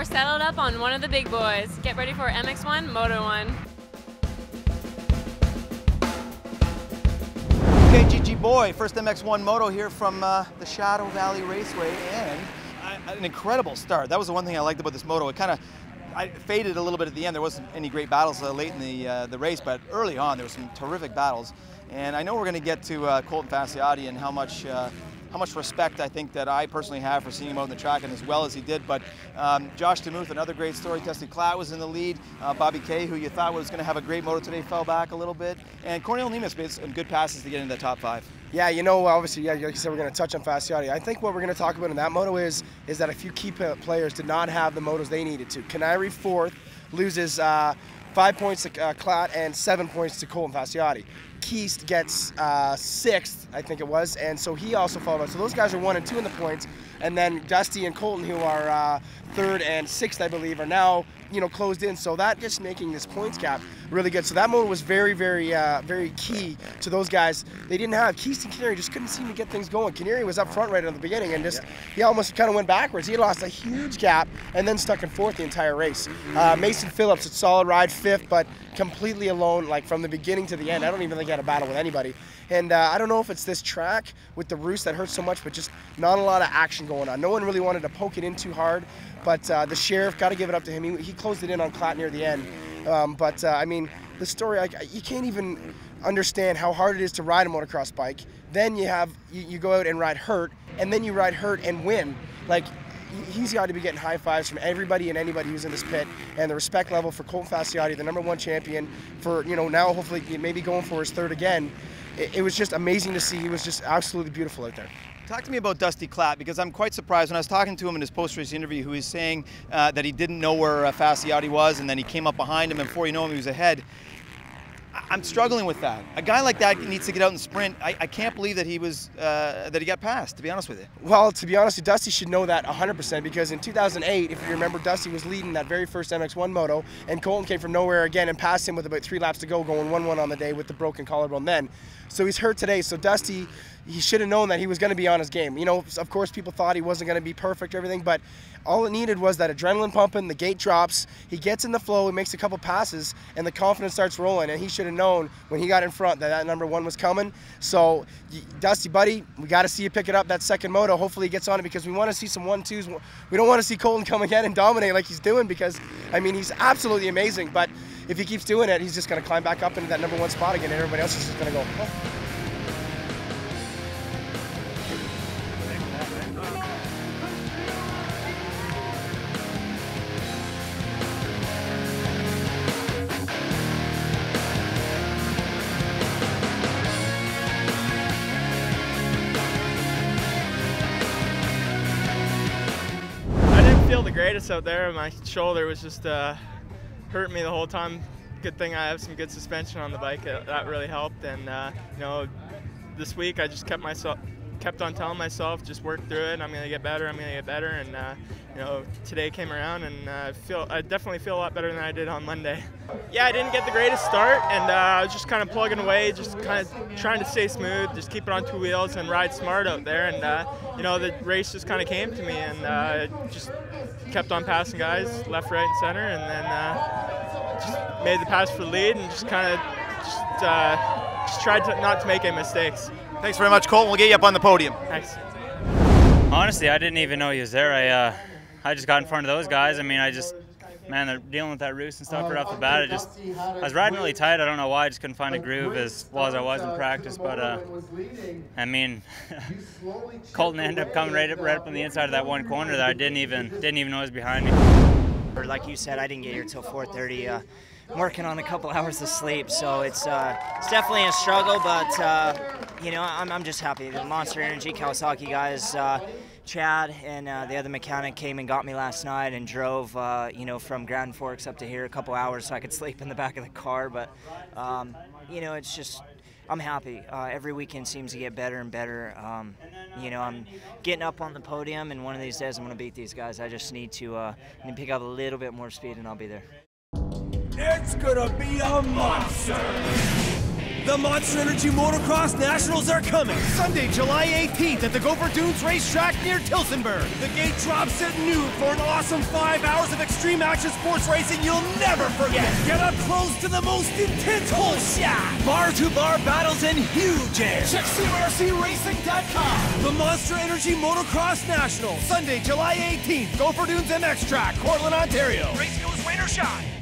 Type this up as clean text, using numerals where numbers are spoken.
we're settled up on one of the big boys. Get ready for MX1, Moto1. Okay, GG boy, first MX1 Moto here from the Shadow Valley Raceway, and an incredible start. That was the one thing I liked about this moto. It kind of faded a little bit at the end. There wasn't any great battles late in the race, but early on there were some terrific battles. And I know we're going to get to Colton Fasciotti and how much respect I think that I personally have for seeing him out on the track and as well as he did. But Josh DeMuth, another great story. Dusty Klatt was in the lead. Bobby Kay, who you thought was going to have a great moto today, fell back a little bit. And Cornel Nemes made some good passes to get into the top 5. Yeah, you know, obviously, yeah, like you said, we're going to touch on Fasciotti. I think what we're going to talk about in that moto is that a few key players did not have the motos they needed to. Canary, 4th, loses 5 points to Klatt and 7 points to Colton Fasciotti. Keast gets 6th, I think it was, and so he also followed up. So those guys are 1 and 2 in the points, and then Dusty and Colton, who are 3rd and 6th, I believe, are now, you know, closed in. So that just making this points gap really good. So that moto was very, very key to those guys. They didn't have Keast and Canary, just couldn't seem to get things going. Canary was up front right at the beginning, and just he almost kind of went backwards. He lost a huge gap and then stuck in 4th the entire race. Mason Phillips, a solid ride, 5th, but completely alone, like from the beginning to the end. I don't even think he had a battle with anybody. And I don't know if it's this track with the roost that hurts so much, but just not a lot of action going on. No one really wanted to poke it in too hard, but the Sheriff, got to give it up to him. He closed it in on Klatt near the end. I mean, the story, you can't even understand how hard it is to ride a motocross bike. Then you go out and ride hurt, and then you ride hurt and win. Like, he's got to be getting high fives from everybody and anybody who's in this pit, and the respect level for Colton Fasciotti, the #1 champion, for, you know, now hopefully maybe going for his 3rd again. It was just amazing to see. He was just absolutely beautiful out there. Talk to me about Dusty Klatt, because I'm quite surprised when I was talking to him in his post-race interview, who was saying that he didn't know where Fasciotti was, and then he came up behind him, and before you know him, he was ahead. I'm struggling with that. A guy like that needs to get out and sprint. I can't believe that he got passed, to be honest with you. Well, to be honest, Dusty should know that 100%, because in 2008, if you remember, Dusty was leading that very first MX1 moto, and Colton came from nowhere again and passed him with about 3 laps to go, going 1-1 on the day with the broken collarbone then. So he's hurt today, so Dusty, he should have known that he was going to be on his game. You know, of course, people thought he wasn't going to be perfect or everything, but all it needed was that adrenaline pumping, the gate drops, he gets in the flow, he makes a couple passes, and the confidence starts rolling, and he should have known when he got in front that #1 was coming. So, Dusty, buddy, we got to see you pick it up that second moto. Hopefully he gets on it, because we want to see some 1-2s. We don't want to see Colton come again and dominate like he's doing, because, I mean, he's absolutely amazing, but if he keeps doing it, he's just going to climb back up into that #1 spot again, and everybody else is just going to go, oh. Feel the greatest out there. My shoulder was just hurting me the whole time. Good thing I have some good suspension on the bike. That really helped. And you know, this week I just kept on telling myself, just work through it. I'm gonna get better. I'm gonna get better. And you know, today came around, and I definitely feel a lot better than I did on Monday. Yeah, I didn't get the greatest start, and I was just kind of plugging away, just kind of trying to stay smooth, just keep it on 2 wheels and ride smart out there. And you know, the race just kind of came to me, and just kept on passing guys left, right, and center, and then just made the pass for the lead, and just kind of just tried not to make any mistakes. Thanks very much, Colton. We'll get you up on the podium. Thanks. Honestly, I didn't even know he was there. I just got in front of those guys. I mean, man, they're dealing with that roost and stuff right off the bat. I was riding really tight. I don't know why. I just couldn't find a groove as well as I was in practice. But I mean, Colton ended up coming right up on the inside of that one corner that I didn't even know was behind me. Like you said, I didn't get here till 4:30. I'm working on a couple hours of sleep, so it's definitely a struggle. But you know, I'm just happy. The Monster Energy Kawasaki guys. Chad and the other mechanic came and got me last night and drove, you know, from Grand Forks up to here a couple hours so I could sleep in the back of the car. But, you know, it's just, I'm happy. Every weekend seems to get better and better. You know, I'm getting up on the podium, and one of these days I'm going to beat these guys. I just need to pick up a little bit more speed, and I'll be there. It's going to be a monster. The Monster Energy Motocross Nationals are coming. Sunday, July 18th at the Gopher Dunes racetrack near Tilsonburg. The gate drops at noon for an awesome 5 hours of extreme action sports racing you'll never forget. Get up close to the most intense hole shot, bar-to-bar battles, and huge air. Check CMRCRacing.com. The Monster Energy Motocross Nationals. Sunday, July 18th, Gopher Dunes MX track, Cortland, Ontario. Race goes rain or shine.